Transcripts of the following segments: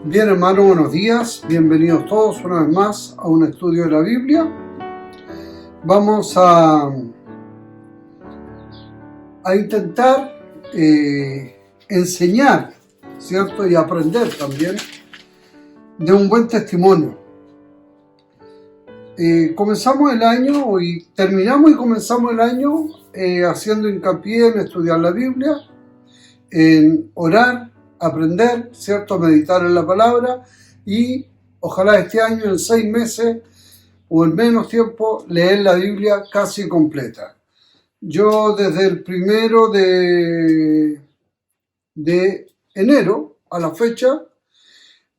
Bien, hermano, buenos días. Bienvenidos todos una vez más a un estudio de la Biblia. Vamos a intentar enseñar, ¿cierto? Y aprender también de un buen testimonio. Comenzamos el año y terminamos y comenzamos el año haciendo hincapié en estudiar la Biblia, en orar, aprender, ¿cierto? Meditar en la palabra y ojalá este año en 6 meses o en menos tiempo leer la Biblia casi completa. Yo desde el 1 de enero a la fecha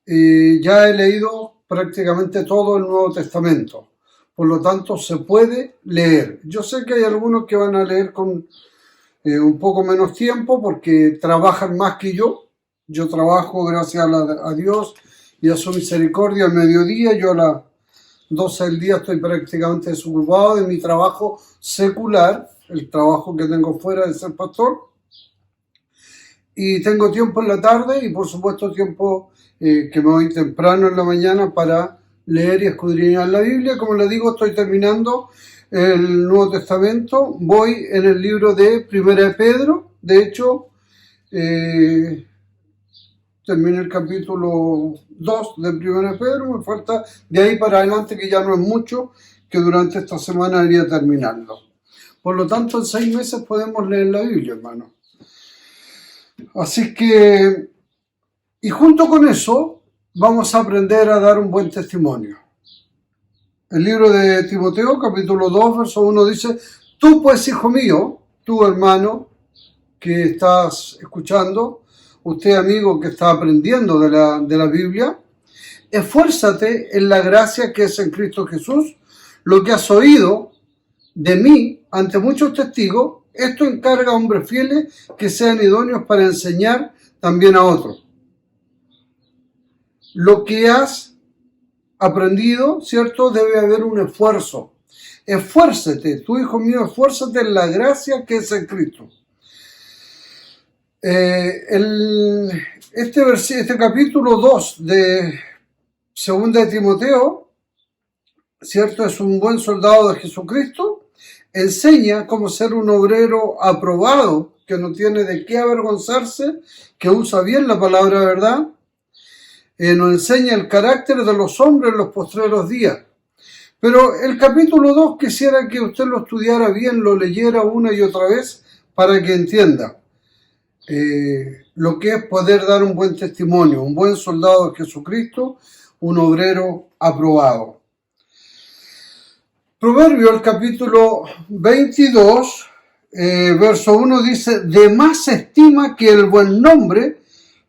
ya he leído prácticamente todo el Nuevo Testamento. Por lo tanto, se puede leer. Yo sé que hay algunos que van a leer con un poco menos tiempo porque trabajan más que yo. Yo trabajo gracias a Dios y a su misericordia al mediodía. Yo a las 12 del día estoy prácticamente desocupado de mi trabajo secular, el trabajo que tengo fuera de ser pastor. Y tengo tiempo en la tarde y por supuesto tiempo que me voy temprano en la mañana para leer y escudriñar la Biblia. Como les digo, estoy terminando el Nuevo Testamento. Voy en el libro de Primera de Pedro. De hecho, terminé el capítulo 2 de Primera de Pedro. Me falta de ahí para adelante, que ya no es mucho, que durante esta semana debería terminarlo. Por lo tanto, en 6 meses podemos leer la Biblia, hermano. Así que, y junto con eso, vamos a aprender a dar un buen testimonio. El libro de Timoteo, capítulo 2, verso 1 dice: tú pues, hijo mío, tú hermano que estás escuchando, usted amigo que está aprendiendo de la Biblia, esfuérzate en la gracia que es en Cristo Jesús. Lo que has oído de mí ante muchos testigos, esto encarga a hombres fieles que sean idóneos para enseñar también a otros. Lo que has aprendido, ¿cierto? Debe haber un esfuerzo. Esfuérzate, tú hijo mío, esfuérzate en la gracia que es en Cristo. Este capítulo 2 de Segunda de Timoteo, ¿cierto? Es un buen soldado de Jesucristo. Enseña cómo ser un obrero aprobado, que no tiene de qué avergonzarse, que usa bien la palabra verdad. Nos enseña el carácter de los hombres en los postreros días. Pero el capítulo 2 quisiera que usted lo estudiara bien, lo leyera una y otra vez para que entienda lo que es poder dar un buen testimonio, un buen soldado de Jesucristo, un obrero aprobado. Proverbio, el capítulo 22, verso 1 dice: de más se estima que el buen nombre,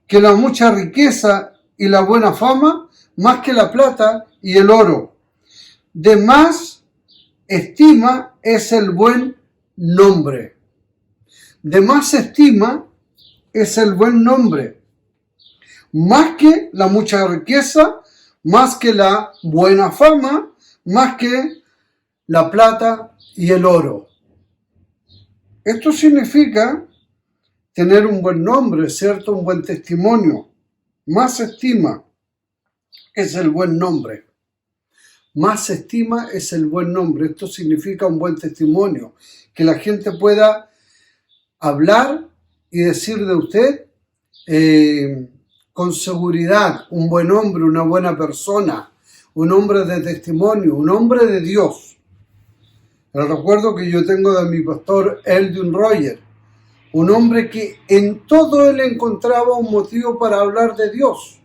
que la mucha riqueza y la buena fama, más que la plata y el oro. De más estima es el buen nombre. De más estima es el buen nombre. Más que la mucha riqueza, más que la buena fama, más que la plata y el oro. Esto significa tener un buen nombre, ¿cierto? Un buen testimonio. Más estima es el buen nombre. Más estima es el buen nombre. Esto significa un buen testimonio. Que la gente pueda hablar y decir de usted con seguridad, un buen hombre, una buena persona, un hombre de testimonio, un hombre de Dios. El recuerdo que yo tengo de mi pastor Eldon Roger, un hombre que en todo él encontraba un motivo para hablar de Dios.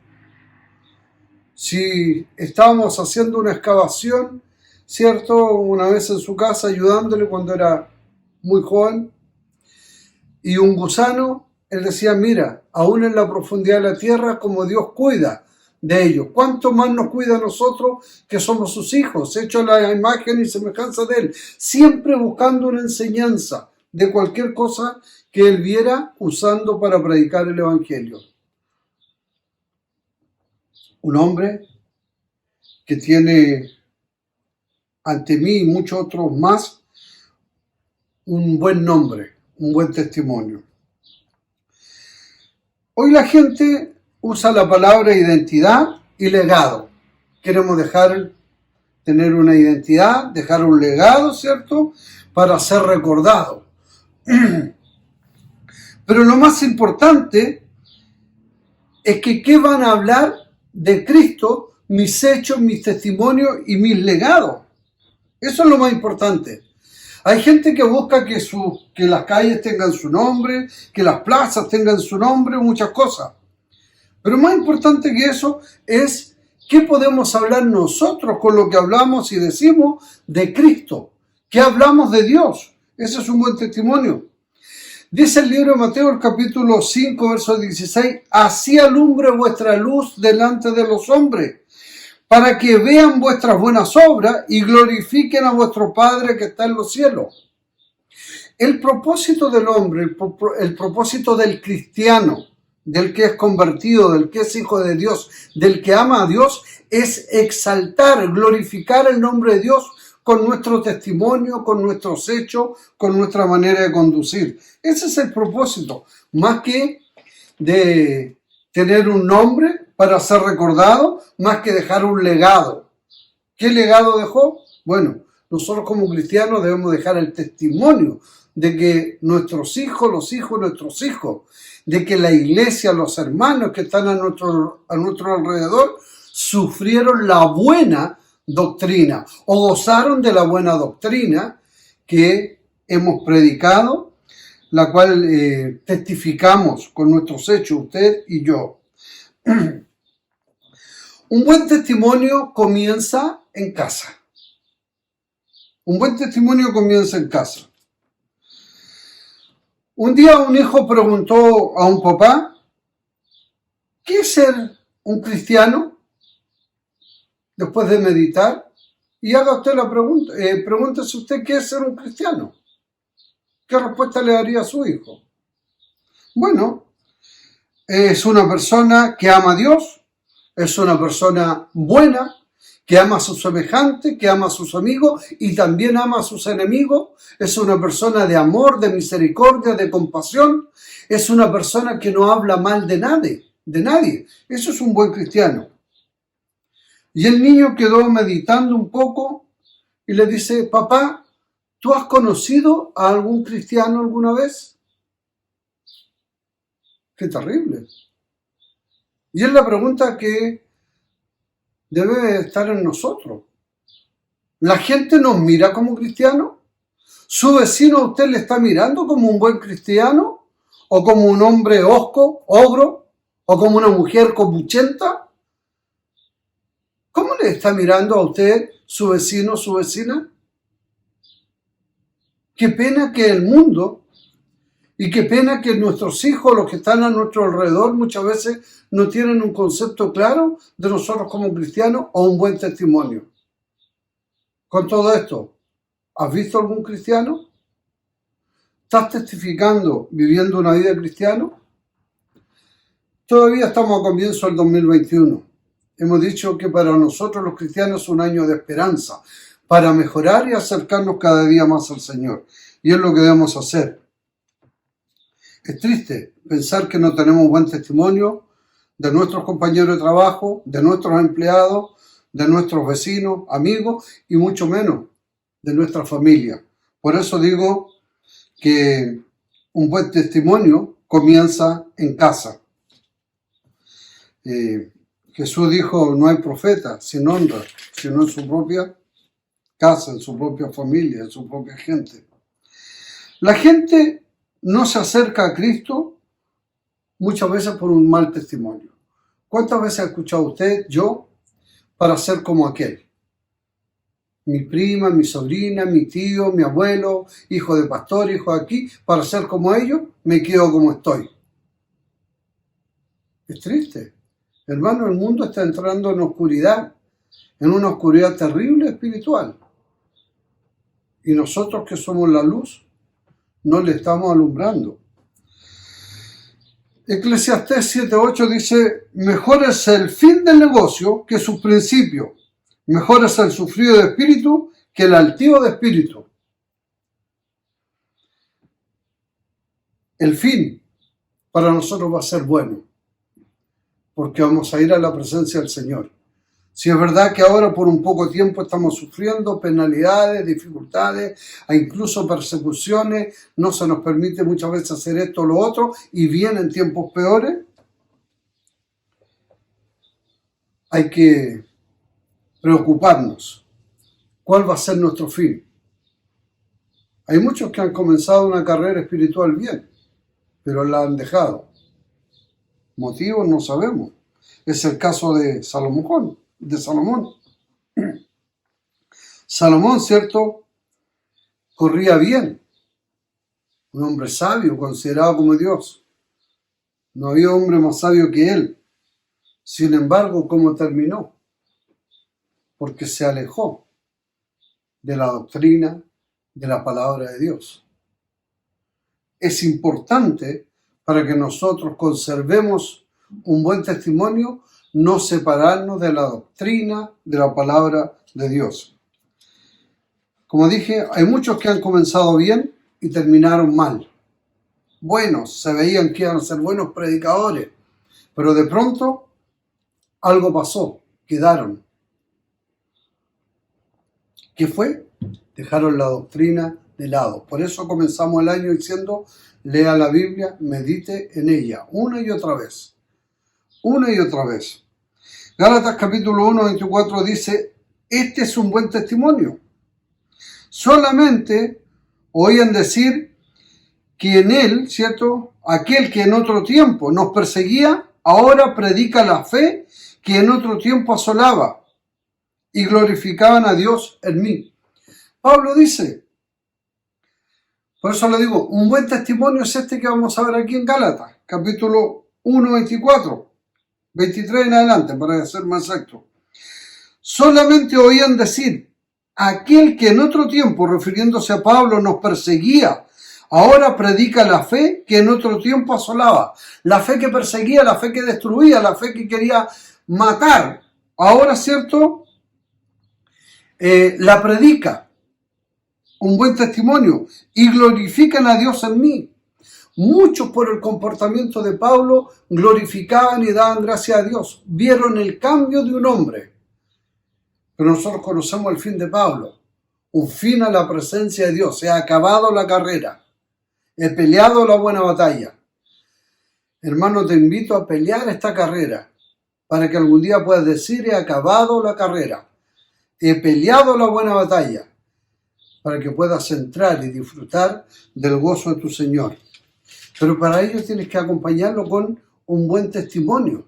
Si estábamos haciendo una excavación, ¿cierto? Una vez en su casa ayudándole cuando era muy joven, y un gusano, él decía: mira, aún en la profundidad de la tierra, como Dios cuida de ellos, ¿cuánto más nos cuida a nosotros que somos sus hijos, hechos a la imagen y semejanza de él? Siempre buscando una enseñanza de cualquier cosa que él viera usando para predicar el evangelio. Un hombre que tiene ante mí y muchos otros más un buen nombre, un buen testimonio. Hoy la gente usa la palabra identidad y legado. Queremos tener una identidad, dejar un legado, ¿cierto? Para ser recordado. Pero lo más importante es que ¿qué van a hablar de Cristo? Mis hechos, mis testimonios y mis legados. Eso es lo más importante. Hay gente que busca que las calles tengan su nombre, que las plazas tengan su nombre, muchas cosas. Pero más importante que eso es qué podemos hablar nosotros con lo que hablamos y decimos de Cristo. ¿Qué hablamos de Dios? Ese es un buen testimonio. Dice el libro de Mateo, el capítulo 5, verso 16, así alumbre vuestra luz delante de los hombres, para que vean vuestras buenas obras y glorifiquen a vuestro Padre que está en los cielos. El propósito del hombre, el propósito del cristiano, del que es convertido, del que es hijo de Dios, del que ama a Dios, es exaltar, glorificar el nombre de Dios con nuestro testimonio, con nuestros hechos, con nuestra manera de conducir. Ese es el propósito, más que de tener un nombre para ser recordado, más que dejar un legado. ¿Qué legado dejó? Bueno, nosotros como cristianos debemos dejar el testimonio de que nuestros hijos, los hijos de nuestros hijos, de que la iglesia, los hermanos que están a nuestro alrededor, sufrieron la buena doctrina o gozaron de la buena doctrina que hemos predicado, la cual testificamos con nuestros hechos, usted y yo. Un buen testimonio comienza en casa. Un buen testimonio comienza en casa. Un día un hijo preguntó a un papá, ¿qué es ser un cristiano? Después de meditar, y haga usted la pregunta, pregúntese usted qué es ser un cristiano. ¿Qué respuesta le daría a su hijo? Bueno, es una persona que ama a Dios, es una persona buena, que ama a sus semejantes, que ama a sus amigos y también ama a sus enemigos. Es una persona de amor, de misericordia, de compasión. Es una persona que no habla mal de nadie. Eso es un buen cristiano. Y el niño quedó meditando un poco y le dice, papá, ¿tú has conocido a algún cristiano alguna vez? ¡Qué terrible! Y es la pregunta que debe estar en nosotros. ¿La gente nos mira como cristianos? ¿Su vecino a usted le está mirando como un buen cristiano? ¿O como un hombre hosco, ogro? ¿O como una mujer copuchenta? ¿Cómo le está mirando a usted su vecino, su vecina? Qué pena que el mundo y qué pena que nuestros hijos, los que están a nuestro alrededor, muchas veces no tienen un concepto claro de nosotros como cristianos o un buen testimonio. Con todo esto, ¿has visto algún cristiano? ¿Estás testificando, viviendo una vida cristiana? Todavía estamos a comienzo del 2021. Hemos dicho que para nosotros los cristianos es un año de esperanza, para mejorar y acercarnos cada día más al Señor. Y es lo que debemos hacer. Es triste pensar que no tenemos buen testimonio de nuestros compañeros de trabajo, de nuestros empleados, de nuestros vecinos, amigos y mucho menos de nuestra familia. Por eso digo que un buen testimonio comienza en casa. Jesús dijo, no hay profeta sin honra, sino en su propia casa, en su propia familia, en su propia gente. La gente no se acerca a Cristo muchas veces por un mal testimonio. ¿Cuántas veces ha escuchado usted, yo, para ser como aquel? Mi prima, mi sobrina, mi tío, mi abuelo, hijo de pastor, hijo de aquí, para ser como ellos, me quedo como estoy. Es triste. Hermano, el mundo está entrando en oscuridad, en una oscuridad terrible espiritual. Y nosotros que somos la luz, no le estamos alumbrando. Eclesiastés 7:8 dice, mejor es el fin del negocio que su principio. Mejor es el sufrido de espíritu que el altivo de espíritu. El fin para nosotros va a ser bueno. porque vamos a ir a la presencia del Señor. Si es verdad que ahora por un poco tiempo estamos sufriendo penalidades, dificultades, e incluso persecuciones, no se nos permite muchas veces hacer esto o lo otro, y vienen tiempos peores, hay que preocuparnos. ¿Cuál va a ser nuestro fin? Hay muchos que han comenzado una carrera espiritual bien, pero la han dejado. Motivos no sabemos. Es el caso de Salomón. Salomón, ¿cierto? Corría bien. Un hombre sabio, considerado como Dios. No había hombre más sabio que él. Sin embargo, ¿cómo terminó? Porque se alejó de la doctrina, de la palabra de Dios. Es importante para que nosotros conservemos un buen testimonio, no separarnos de la doctrina, de la palabra de Dios. Como dije, hay muchos que han comenzado bien y terminaron mal. Buenos, se veían que iban a ser buenos predicadores, pero de pronto algo pasó, quedaron. ¿Qué fue? Dejaron la doctrina de lado. Por eso comenzamos el año diciendo, lea la Biblia, medite en ella, una y otra vez. Una y otra vez. Gálatas capítulo 1, 24 dice, este es un buen testimonio. Solamente oían decir que en él, ¿cierto? Aquel que en otro tiempo nos perseguía, ahora predica la fe que en otro tiempo asolaba y glorificaban a Dios en mí. Pablo dice, por eso le digo, un buen testimonio es este que vamos a ver aquí en Gálatas, capítulo 1, 24, 23 en adelante, para ser más exacto. Solamente oían decir, aquel que en otro tiempo, refiriéndose a Pablo, nos perseguía, ahora predica la fe que en otro tiempo asolaba. La fe que perseguía, la fe que destruía, la fe que quería matar. Ahora, ¿cierto? La predica. Un buen testimonio. Y glorifican a Dios en mí. Muchos por el comportamiento de Pablo glorificaban y daban gracias a Dios. Vieron el cambio de un hombre. Pero nosotros conocemos el fin de Pablo. Un fin a la presencia de Dios. He acabado la carrera. He peleado la buena batalla. Hermano, te invito a pelear esta carrera para que algún día puedas decir, he acabado la carrera. He peleado la buena batalla para que puedas entrar y disfrutar del gozo de tu Señor. Pero para ello tienes que acompañarlo con un buen testimonio,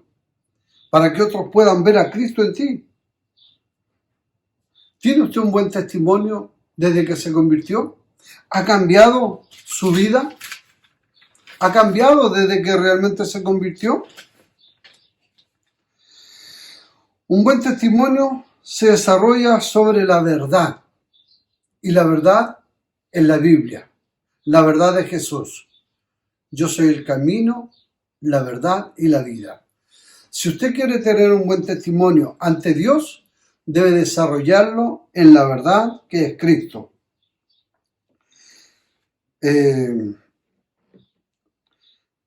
para que otros puedan ver a Cristo en ti. ¿Tiene usted un buen testimonio desde que se convirtió? ¿Ha cambiado su vida? ¿Ha cambiado desde que realmente se convirtió? Un buen testimonio se desarrolla sobre la verdad. Y la verdad es la Biblia. La verdad de Jesús. Yo soy el camino, la verdad y la vida. Si usted quiere tener un buen testimonio ante Dios, debe desarrollarlo en la verdad que es Cristo.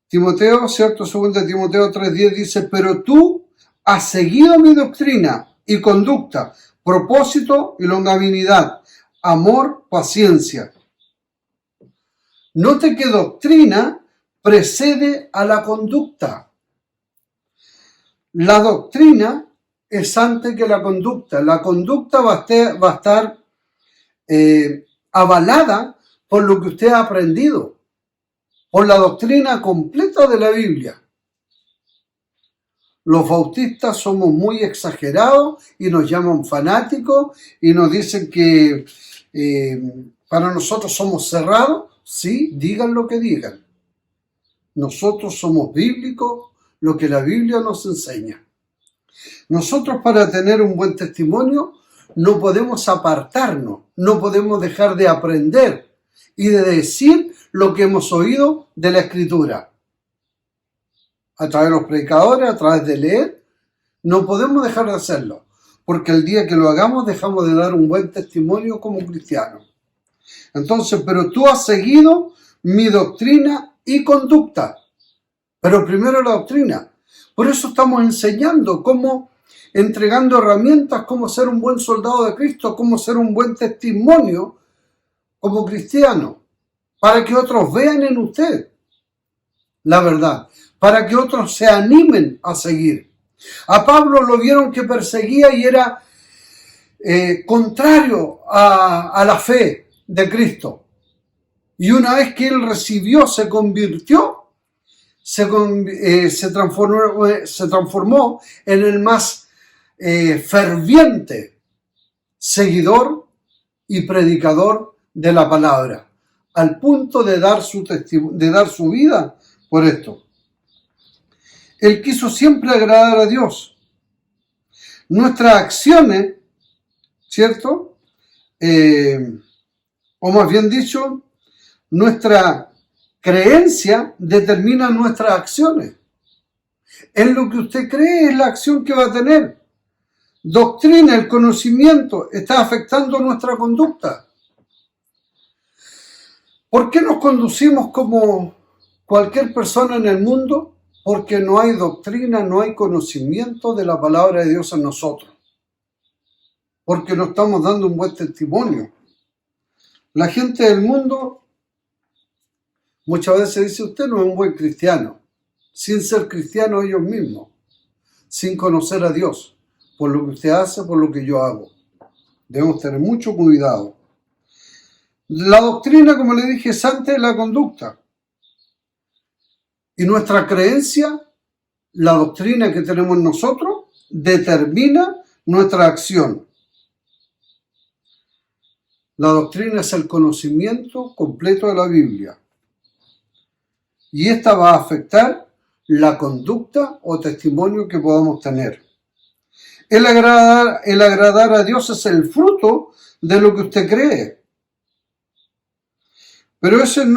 Timoteo, ¿cierto? 2 Timoteo 3:10 dice, pero tú has seguido mi doctrina y conducta, propósito y longanimidad, amor, paciencia. Note que doctrina precede a la conducta. La doctrina es antes que la conducta. La conducta va a estar avalada por lo que usted ha aprendido, por la doctrina completa de la Biblia. Los bautistas somos muy exagerados y nos llaman fanáticos y nos dicen que para nosotros somos cerrados. Sí, digan lo que digan. Nosotros somos bíblicos, lo que la Biblia nos enseña. Nosotros, para tener un buen testimonio, no podemos apartarnos, no podemos dejar de aprender y de decir lo que hemos oído de la Escritura. A través de los predicadores, a través de leer, no podemos dejar de hacerlo, porque el día que lo hagamos dejamos de dar un buen testimonio como cristianos. Entonces, pero tú has seguido mi doctrina y conducta. Pero primero la doctrina, Por eso estamos enseñando cómo, entregando herramientas, cómo ser un buen soldado de Cristo, cómo ser un buen testimonio como cristiano, para que otros vean en usted la verdad, para que otros se animen a seguir. A Pablo lo vieron que perseguía y era contrario a la fe de Cristo. Y una vez que él recibió, se convirtió, se transformó en el más ferviente seguidor y predicador de la palabra, al punto de dar su vida por esto. Él quiso siempre agradar a Dios. Nuestras acciones, ¿cierto? O más bien dicho, nuestra creencia determina nuestras acciones. En lo que usted cree es la acción que va a tener. Doctrina, el conocimiento, está afectando nuestra conducta. ¿Por qué nos conducimos como cualquier persona en el mundo? Porque no hay doctrina, no hay conocimiento de la palabra de Dios en nosotros. Porque no estamos dando un buen testimonio. La gente del mundo muchas veces dice, usted no es un buen cristiano, sin ser cristiano ellos mismos, sin conocer a Dios, por lo que usted hace, por lo que yo hago. Debemos tener mucho cuidado. La doctrina, como le dije, es antes de la conducta. Y nuestra creencia, la doctrina que tenemos nosotros, determina nuestra acción. La doctrina es el conocimiento completo de la Biblia. Y esta va a afectar la conducta o testimonio que podamos tener. El agradar a Dios es el fruto de lo que usted cree. Pero eso es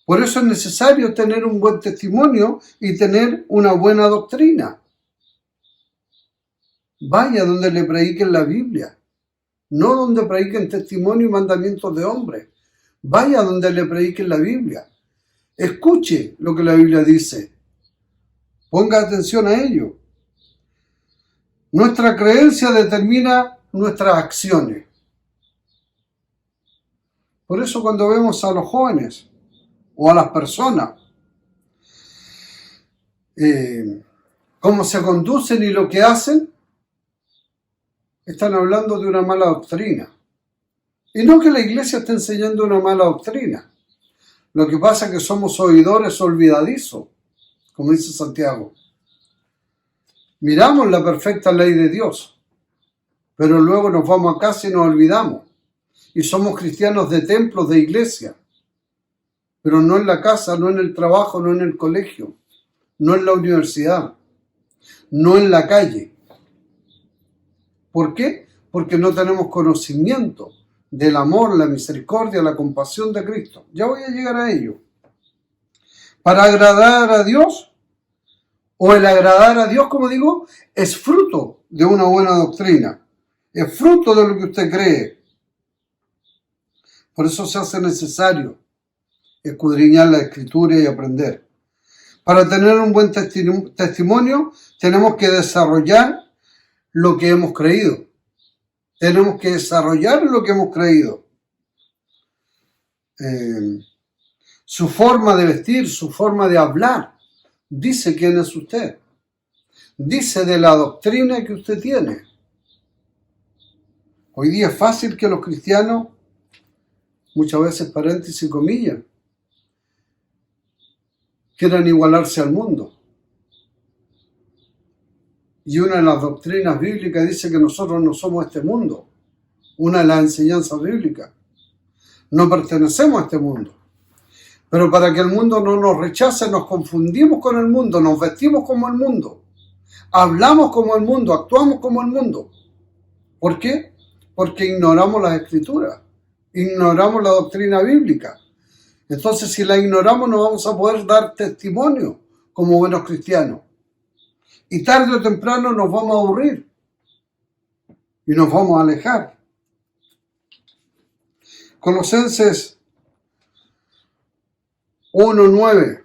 por eso es necesario tener un buen testimonio y tener una buena doctrina. Vaya donde le prediquen la Biblia, no donde prediquen testimonio y mandamientos de hombres. Vaya donde le prediquen la Biblia. Escuche lo que la Biblia dice. Ponga atención a ello. Nuestra creencia determina nuestras acciones. Por eso cuando vemos a los jóvenes o a las personas, cómo se conducen y lo que hacen, están hablando de una mala doctrina. Y no que la iglesia esté enseñando una mala doctrina. Lo que pasa es que somos oidores olvidadizos, como dice Santiago. Miramos la perfecta ley de Dios, pero luego nos vamos a casa y nos olvidamos. Y somos cristianos de templos, de iglesia, pero no en la casa, no en el trabajo, no en el colegio, no en la universidad, no en la calle. ¿Por qué? Porque no tenemos conocimiento del amor, la misericordia, la compasión de Cristo. Ya voy a llegar a ello. Para agradar a Dios, o el agradar a Dios, como digo, es fruto de una buena doctrina. Es fruto de lo que usted cree. Por eso se hace necesario escudriñar la Escritura y aprender. Para tener un buen testimonio, tenemos que desarrollar lo que hemos creído. Tenemos que desarrollar lo que hemos creído. Su forma de vestir, su forma de hablar, dice quién es usted. Dice de la doctrina que usted tiene. Hoy día es fácil que los cristianos, muchas veces paréntesis y comillas, quieran igualarse al mundo. Y una de las doctrinas bíblicas dice que nosotros no somos este mundo. Una de las enseñanzas bíblicas. No pertenecemos a este mundo. Pero para que el mundo no nos rechace, nos confundimos con el mundo, nos vestimos como el mundo, hablamos como el mundo, actuamos como el mundo. ¿Por qué? Porque ignoramos las Escrituras, ignoramos la doctrina bíblica. Entonces, si la ignoramos, no vamos a poder dar testimonio como buenos cristianos. Y tarde o temprano nos vamos a aburrir y nos vamos a alejar. Colosenses 1:9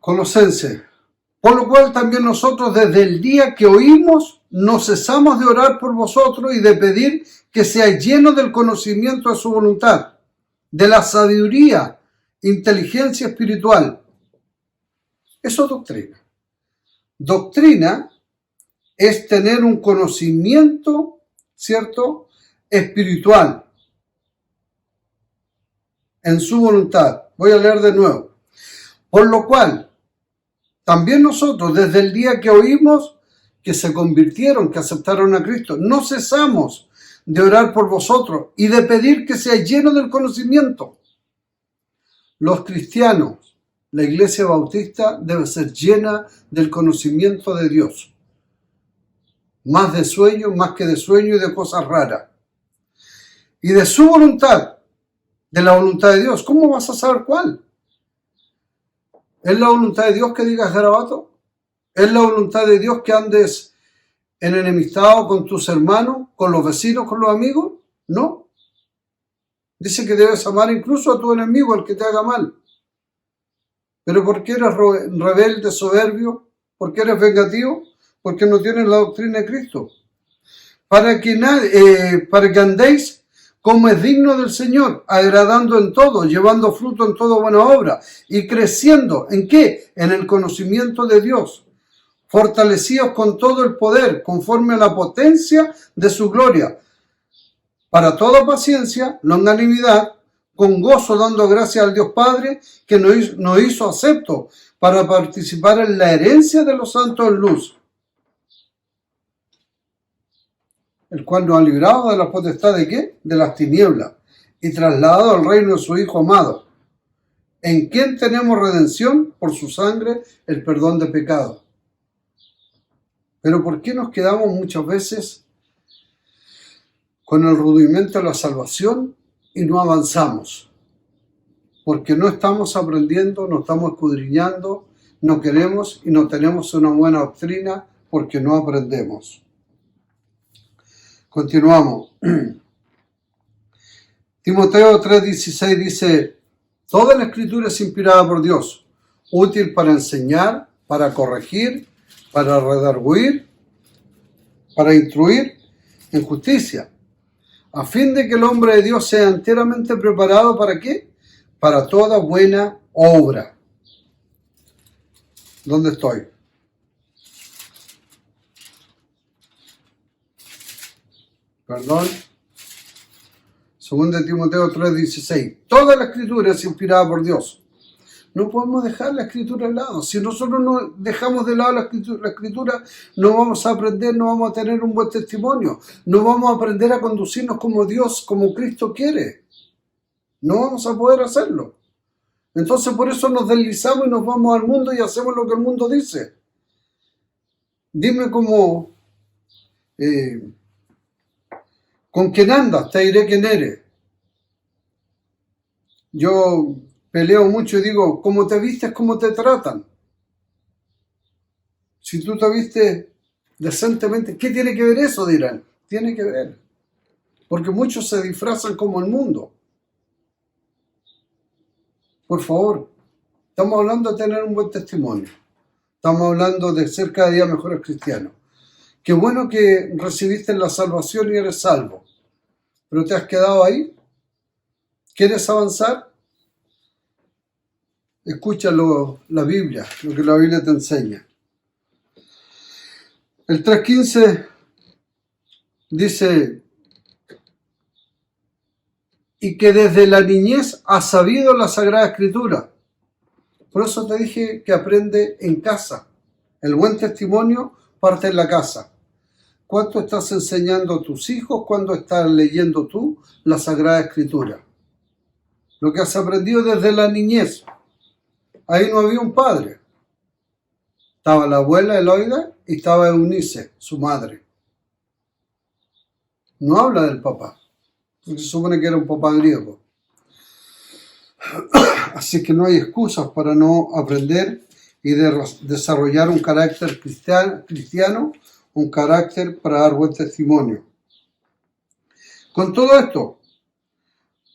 Colosenses. Por lo cual también nosotros desde el día que oímos no cesamos de orar por vosotros y de pedir que seáis llenos del conocimiento de su voluntad, de la sabiduría, inteligencia espiritual. Eso es doctrina. Doctrina es tener un conocimiento, ¿cierto?, espiritual en su voluntad. Voy a leer de nuevo. Por lo cual, también nosotros, desde el día que oímos que se convirtieron, que aceptaron a Cristo, no cesamos de orar por vosotros y de pedir que seáis llenos del conocimiento. Los cristianos, la Iglesia Bautista debe ser llena del conocimiento de Dios. Más de sueño, más que de sueño y de cosas raras. Y de su voluntad, de la voluntad de Dios. ¿Cómo vas a saber cuál? ¿Es la voluntad de Dios que digas garabato? ¿Es la voluntad de Dios que andes en enemistado con tus hermanos, con los vecinos, con los amigos? No. Dice que debes amar incluso a tu enemigo, al que te haga mal. ¿Pero por qué eres rebelde, soberbio? ¿Por qué eres vengativo? Porque no tienes la doctrina de Cristo. Para que andéis como es digno del Señor, agradando en todo, llevando fruto en toda buena obra y creciendo, ¿en qué? En el conocimiento de Dios, fortalecidos con todo el poder, conforme a la potencia de su gloria, para toda paciencia, longanimidad, con gozo dando gracias al Dios Padre, que nos hizo acepto para participar en la herencia de los santos en luz, el cual nos ha librado de la potestad de ¿qué? De las tinieblas, y trasladado al reino de su Hijo amado, en quien tenemos redención por su sangre, el perdón de pecados. Pero ¿por qué nos quedamos muchas veces con el rudimento de la salvación y no avanzamos? Porque no estamos aprendiendo, no estamos escudriñando, no queremos y no tenemos una buena doctrina porque no aprendemos. Continuamos. Timoteo 3:16 dice: toda la escritura es inspirada por Dios, útil para enseñar, para corregir, para redarguir, para instruir en justicia, a fin de que el hombre de Dios sea enteramente preparado ¿para qué? Para toda buena obra. ¿Dónde estoy? Perdón. 2 Timoteo 3:16. Toda la escritura es inspirada por Dios. No podemos dejar la escritura de lado. Si nosotros no dejamos de lado la escritura, no vamos a aprender, no vamos a tener un buen testimonio. No vamos a aprender a conducirnos como Dios, como Cristo quiere. No vamos a poder hacerlo. Entonces por eso nos deslizamos y nos vamos al mundo y hacemos lo que el mundo dice. Dime cómo... ¿con quién andas? Te diré quién eres. Yo peleo mucho y digo, como te vistes, cómo te tratan. Si tú te vistes decentemente, ¿qué tiene que ver eso? Dirán. Tiene que ver. Porque muchos se disfrazan como el mundo. Por favor, estamos hablando de tener un buen testimonio. Estamos hablando de ser cada día mejores cristianos. Qué bueno que recibiste la salvación y eres salvo. ¿Pero te has quedado ahí? ¿Quieres avanzar? Escúchalo, la Biblia, lo que la Biblia te enseña. El 3:15 dice: y que desde la niñez has sabido la Sagrada Escritura. Por eso te dije que aprende en casa. El buen testimonio parte en la casa. ¿Cuánto estás enseñando a tus hijos cuando estás leyendo tú la Sagrada Escritura? Lo que has aprendido desde la niñez. Ahí no había un padre. Estaba la abuela Eloida y estaba Eunice, su madre. No habla del papá, porque se supone que era un papá griego. Así que no hay excusas para no aprender y desarrollar un carácter cristiano, un carácter para dar buen testimonio. Con todo esto,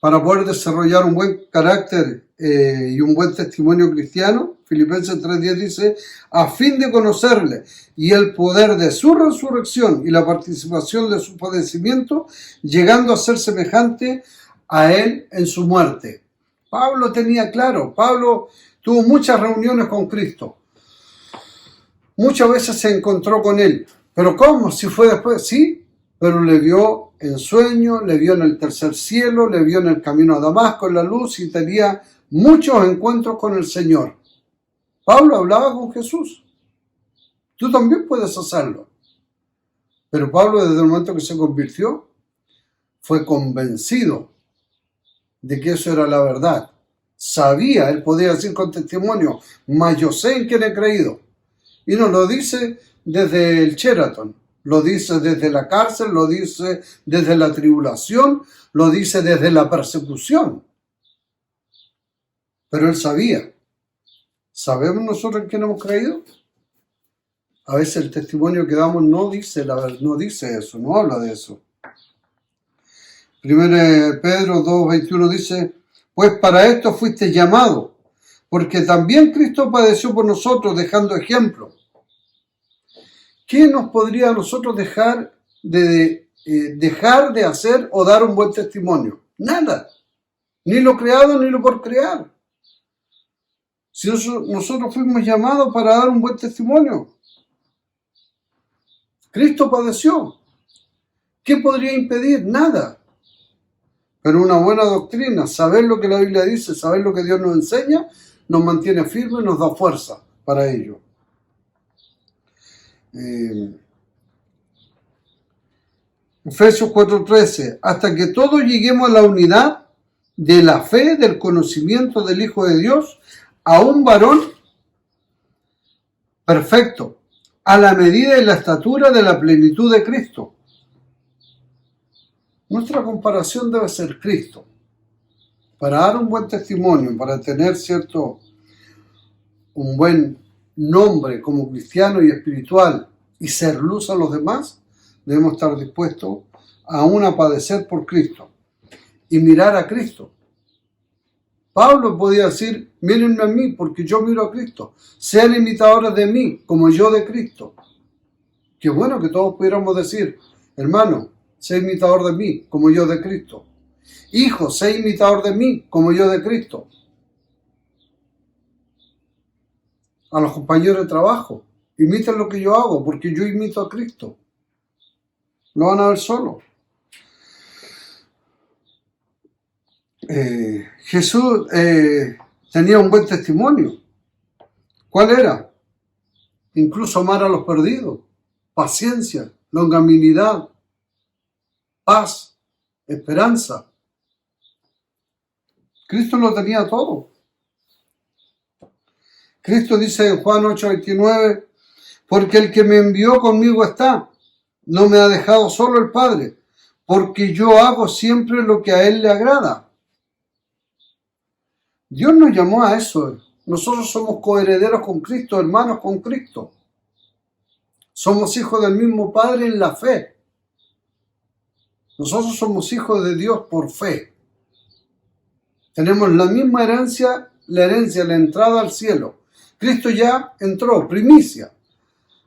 para poder desarrollar un buen carácter y un buen testimonio cristiano, Filipenses 3:10 dice, a fin de conocerle y el poder de su resurrección y la participación de su padecimiento, llegando a ser semejante a él en su muerte. Pablo tenía claro, Pablo tuvo muchas reuniones con Cristo. Muchas veces se encontró con él. ¿Pero cómo? ¿Si fue después? Sí, pero le vio en sueño, le vio en el tercer cielo, le vio en el camino a Damasco en la luz y tenía muchos encuentros con el Señor. Pablo hablaba con Jesús. Tú también puedes hacerlo. Pero Pablo, desde el momento que se convirtió, fue convencido de que eso era la verdad. Sabía, él podía decir con testimonio, mas yo sé en quién he creído. Y no lo dice desde el Sheraton, lo dice desde la cárcel, lo dice desde la tribulación, lo dice desde la persecución. Pero él sabía. ¿Sabemos nosotros en quién hemos creído? A veces el testimonio que damos no dice eso, no habla de eso. 1 Pedro 2:21 dice, pues para esto fuiste llamado, porque también Cristo padeció por nosotros, dejando ejemplo. ¿Qué nos podría a nosotros dejar de hacer o dar un buen testimonio? Nada. Ni lo creado ni lo por crear. Si nosotros fuimos llamados para dar un buen testimonio. Cristo padeció. ¿Qué podría impedir? Nada. Pero una buena doctrina, saber lo que la Biblia dice, saber lo que Dios nos enseña, nos mantiene firmes y nos da fuerza para ello. Efesios 4:13, hasta que todos lleguemos a la unidad de la fe, del conocimiento del Hijo de Dios, a un varón perfecto, a la medida y la estatura de la plenitud de Cristo. Nuestra comparación debe ser Cristo. Para dar un buen testimonio, para tener un buen nombre como cristiano y espiritual y ser luz a los demás, debemos estar dispuestos aún a padecer por Cristo y mirar a Cristo. Pablo podía decir, mírenme a mí porque yo miro a Cristo, sean imitadores de mí como yo de Cristo. Qué bueno que todos pudiéramos decir, hermano, sé imitador de mí como yo de Cristo. Hijo, sé imitador de mí como yo de Cristo. A los compañeros de trabajo, imiten lo que yo hago, porque yo imito a Cristo. Lo van a ver solo. Jesús tenía un buen testimonio. ¿Cuál era? Incluso amar a los perdidos, paciencia, longanimidad, paz, esperanza. Cristo lo tenía todo. Cristo dice en Juan 8:29, porque el que me envió conmigo está, no me ha dejado solo el Padre, porque yo hago siempre lo que a Él le agrada. Dios nos llamó a eso. Nosotros somos coherederos con Cristo, hermanos con Cristo. Somos hijos del mismo Padre en la fe. Nosotros somos hijos de Dios por fe. Tenemos la misma herencia, la entrada al cielo. Cristo ya entró, primicia.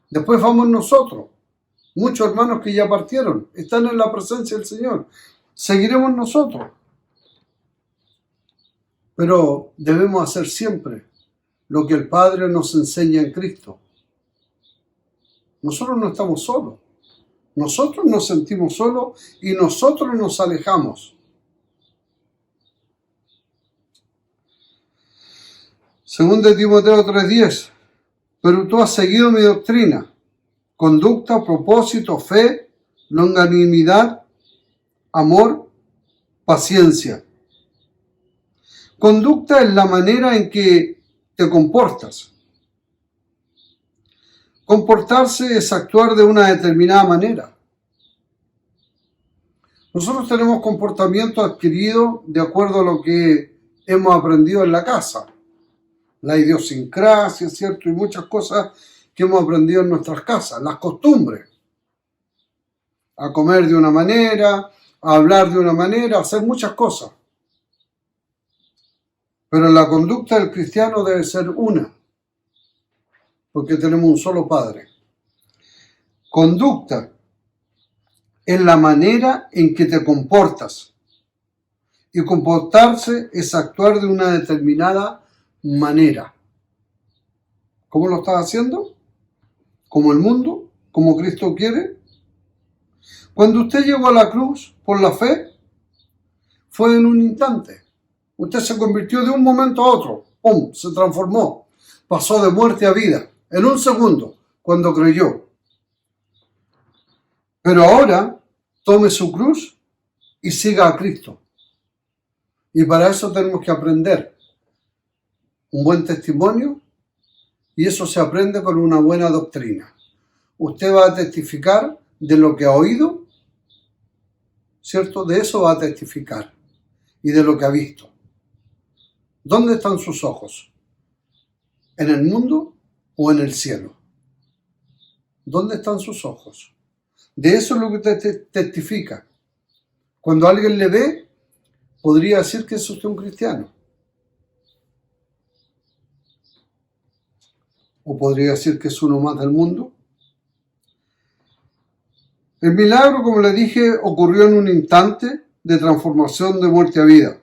Después vamos nosotros. Muchos hermanos que ya partieron, están en la presencia del Señor. Seguiremos nosotros. Pero debemos hacer siempre lo que el Padre nos enseña en Cristo. Nosotros no estamos solos. Nosotros nos sentimos solos y nosotros nos alejamos. Según de Timoteo 3:10, pero tú has seguido mi doctrina, conducta, propósito, fe, longanimidad, amor, paciencia. Conducta es la manera en que te comportas. Comportarse es actuar de una determinada manera. Nosotros tenemos comportamiento adquirido de acuerdo a lo que hemos aprendido en la casa. La idiosincrasia, ¿cierto? Y muchas cosas que hemos aprendido en nuestras casas. Las costumbres. A comer de una manera, a hablar de una manera, a hacer muchas cosas. Pero la conducta del cristiano debe ser una. porque tenemos un solo Padre. Conducta es la manera en que te comportas. Y comportarse es actuar de una determinada manera. ¿Cómo lo estás haciendo? ¿Como el mundo? ¿Como Cristo quiere? Cuando usted llegó a la cruz por la fe, fue en un instante. Usted se convirtió de un momento a otro. ¡Pum! Se transformó. Pasó de muerte a vida. En un segundo, cuando creyó. Pero ahora, tome su cruz y siga a Cristo. Y para eso tenemos que aprender un buen testimonio, y eso se aprende con una buena doctrina. Usted va a testificar de lo que ha oído, ¿cierto? De eso va a testificar, y de lo que ha visto. ¿Dónde están sus ojos? ¿En el mundo o en el cielo? ¿Dónde están sus ojos? De eso es lo que usted testifica. Cuando alguien le ve, podría decir que es usted un cristiano. O podría decir que es uno más del mundo. El milagro, como le dije, ocurrió en un instante de transformación de muerte a vida.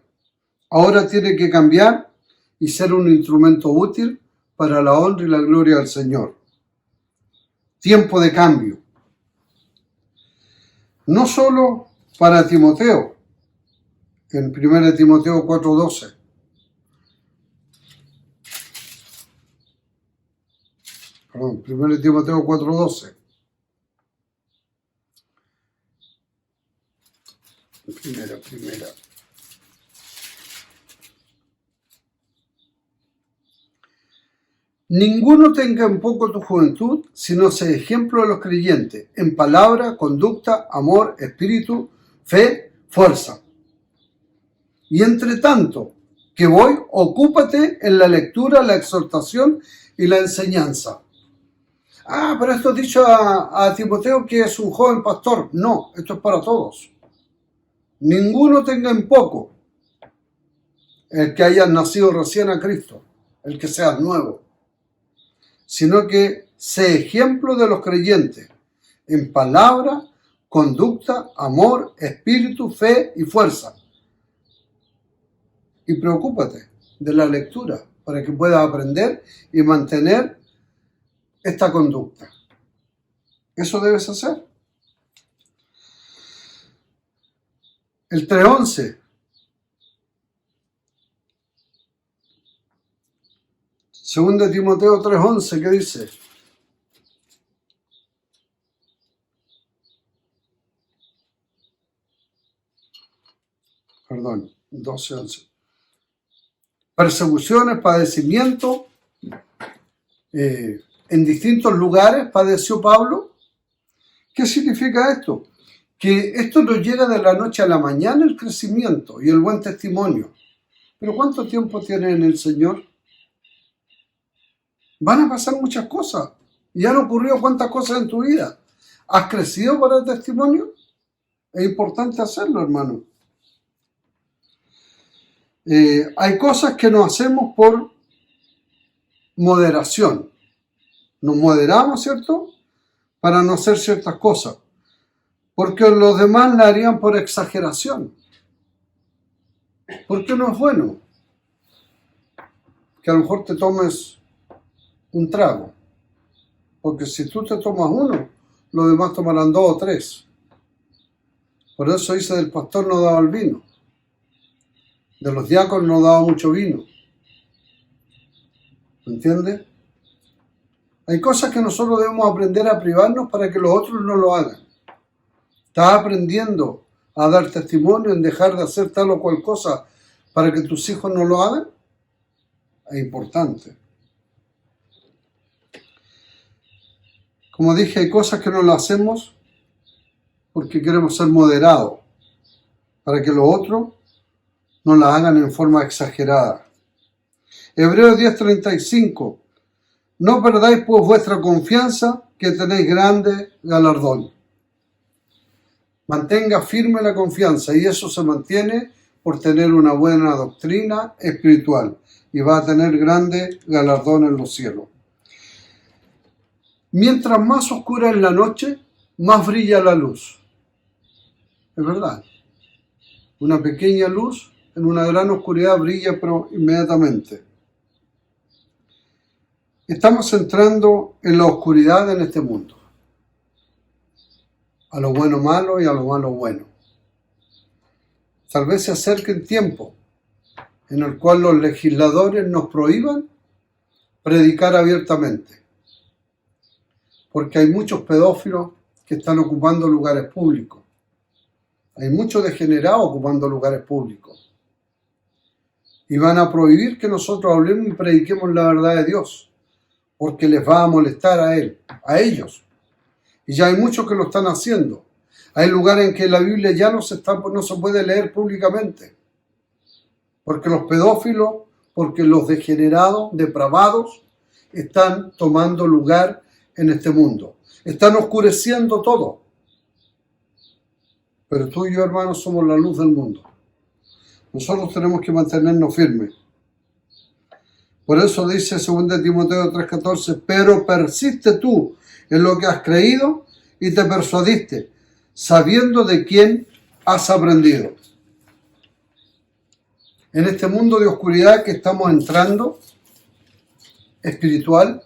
Ahora tiene que cambiar y ser un instrumento útil para la honra y la gloria del Señor. Tiempo de cambio. No solo para Timoteo, en 1 Timoteo 4:12. Perdón, 1 Timoteo 4:12. Primera. Ninguno tenga en poco tu juventud, sino sea ejemplo de los creyentes, en palabra, conducta, amor, espíritu, fe, fuerza. Y entre tanto que voy, ocúpate en la lectura, la exhortación y la enseñanza. Pero esto es dicho a Timoteo, que es un joven pastor. No, esto es para todos. Ninguno tenga en poco el que haya nacido recién a Cristo, el que sea nuevo, sino que sea ejemplo de los creyentes en palabra, conducta, amor, espíritu, fe y fuerza. Y preocúpate de la lectura para que puedas aprender y mantener esta conducta. Eso debes hacer. El 3:11. Segundo de Timoteo 3:11, ¿qué dice? Perdón, 12:11. Persecuciones, padecimiento, en distintos lugares padeció Pablo. ¿Qué significa esto? Que esto no llega de la noche a la mañana, el crecimiento y el buen testimonio. Pero ¿cuánto tiempo tienes en el Señor? Van a pasar muchas cosas. Y han ocurrido cuántas cosas en tu vida. ¿Has crecido para el testimonio? Es importante hacerlo, hermano. Hay cosas que no hacemos por moderación. Nos moderamos, ¿cierto? Para no hacer ciertas cosas. Porque los demás la harían por exageración. Porque no es bueno que a lo mejor te tomes un trago. Porque si tú te tomas uno, los demás tomarán 2 o 3. Por eso dice, del pastor no daba el vino. De los diáconos no daba mucho vino. ¿Me entiendes? Hay cosas que nosotros debemos aprender a privarnos para que los otros no lo hagan. ¿Estás aprendiendo a dar testimonio en dejar de hacer tal o cual cosa para que tus hijos no lo hagan? Es importante. Como dije, hay cosas que no las hacemos porque queremos ser moderados, para que los otros no las hagan en forma exagerada. Hebreos 10:35. No perdáis pues vuestra confianza, que tenéis grande galardón. Mantenga firme la confianza, y eso se mantiene por tener una buena doctrina espiritual, y va a tener grande galardón en los cielos. Mientras más oscura es la noche, más brilla la luz. Es verdad. Una pequeña luz en una gran oscuridad brilla pero inmediatamente. Estamos entrando en la oscuridad en este mundo. A lo bueno malo y a lo malo bueno. Tal vez se acerque el tiempo en el cual los legisladores nos prohíban predicar abiertamente. Porque hay muchos pedófilos que están ocupando lugares públicos. Hay muchos degenerados ocupando lugares públicos. Y van a prohibir que nosotros hablemos y prediquemos la verdad de Dios, porque les va a molestar a ellos. Y ya hay muchos que lo están haciendo. Hay lugares en que la Biblia ya no se puede leer públicamente. Porque los pedófilos, porque los degenerados, depravados, están tomando lugar en este mundo. Están oscureciendo todo. Pero tú y yo, hermanos, somos la luz del mundo. Nosotros tenemos que mantenernos firmes. Por eso dice 2 Timoteo 3:14, pero persiste tú en lo que has creído y te persuadiste, sabiendo de quién has aprendido. En este mundo de oscuridad que estamos entrando, espiritual,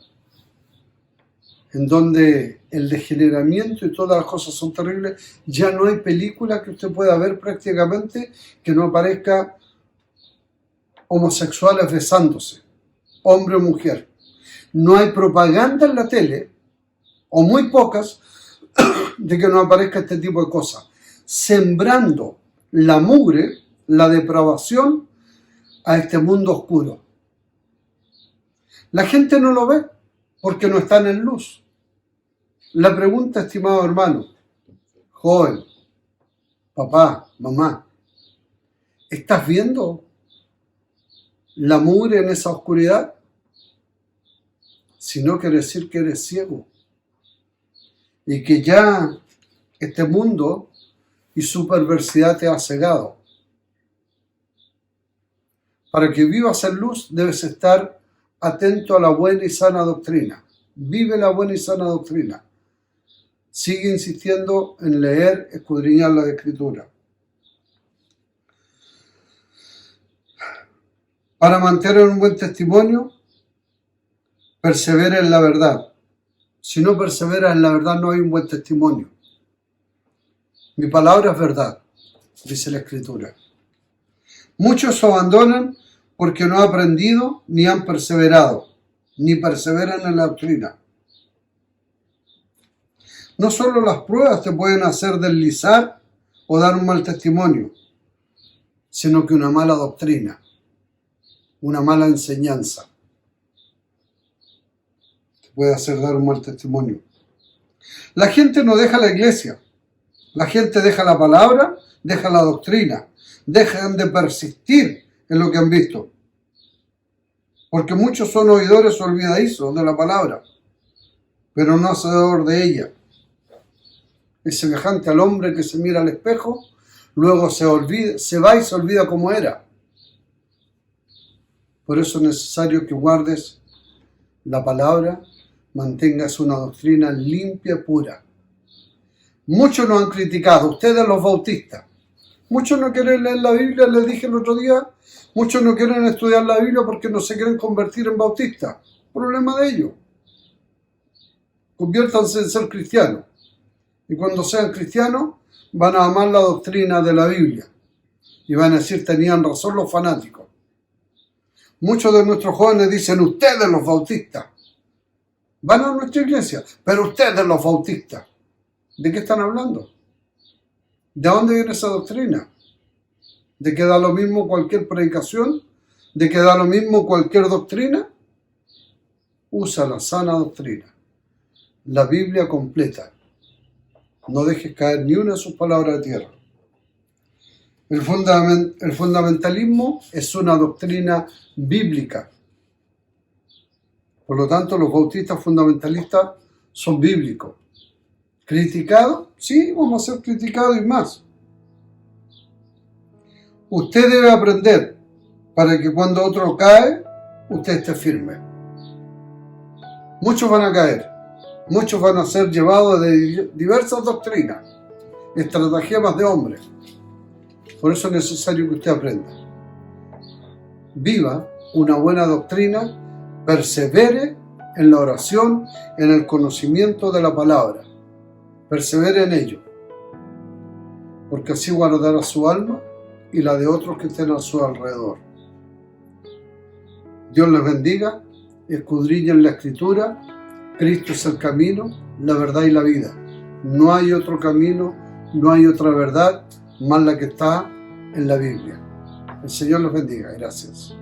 en donde el degeneramiento y todas las cosas son terribles, ya no hay película que usted pueda ver prácticamente que no aparezca homosexuales besándose, hombre o mujer. No hay propaganda en la tele, o muy pocas, de que no aparezca este tipo de cosas, sembrando la mugre, la depravación a este mundo oscuro. La gente no lo ve porque no están en luz. La pregunta, estimado hermano, joven, papá, mamá, ¿estás viendo la mugre en esa oscuridad? Si no, quiere decir que eres ciego y que ya este mundo y su perversidad te ha cegado. Para que vivas en luz debes estar atento a la buena y sana doctrina. Vive la buena y sana doctrina. Sigue insistiendo en leer, escudriñar la Escritura. Para mantener un buen testimonio, persevera en la verdad. Si no perseveras en la verdad, no hay un buen testimonio. Mi palabra es verdad, dice la Escritura. Muchos abandonan porque no han aprendido ni han perseverado, ni perseveran en la doctrina. No solo las pruebas te pueden hacer deslizar o dar un mal testimonio, sino que una mala doctrina, una mala enseñanza te puede hacer dar un mal testimonio. La gente no deja la iglesia, la gente deja la palabra, deja la doctrina, dejan de persistir en lo que han visto, porque muchos son oidores olvidadizos de la palabra, pero no hacedor de ella. Es semejante al hombre que se mira al espejo, luego se va y se olvida cómo era. Por eso es necesario que guardes la palabra, mantengas una doctrina limpia, pura. Muchos nos han criticado, ustedes los bautistas. Muchos no quieren leer la Biblia, les dije el otro día, muchos no quieren estudiar la Biblia porque no se quieren convertir en bautistas. Problema de ellos. Conviértanse en ser cristianos. Y cuando sean cristianos, van a amar la doctrina de la Biblia. Y van a decir, tenían razón los fanáticos. Muchos de nuestros jóvenes dicen, ustedes los bautistas. Van a nuestra iglesia, pero ustedes los bautistas. ¿De qué están hablando? ¿De dónde viene esa doctrina? ¿De que da lo mismo cualquier predicación? ¿De que da lo mismo cualquier doctrina? Usa la sana doctrina. La Biblia completa. No dejes caer ni una de sus palabras de tierra. El fundamentalismo es una doctrina bíblica. Por lo tanto, los bautistas fundamentalistas son bíblicos. ¿Criticados? Sí, vamos a ser criticados y más. Usted debe aprender para que cuando otro cae, usted esté firme. Muchos van a caer, Muchos van a ser llevados de diversas doctrinas, estratagemas de hombres. Por eso es necesario que usted aprenda. Viva una buena doctrina, persevere en la oración, en el conocimiento de la palabra. Persevere en ello, porque así guardará su alma y la de otros que estén a su alrededor. Dios les bendiga, escudriñen la Escritura. Cristo es el camino, la verdad y la vida. No hay otro camino, no hay otra verdad más la que está en la Biblia. El Señor los bendiga. Gracias.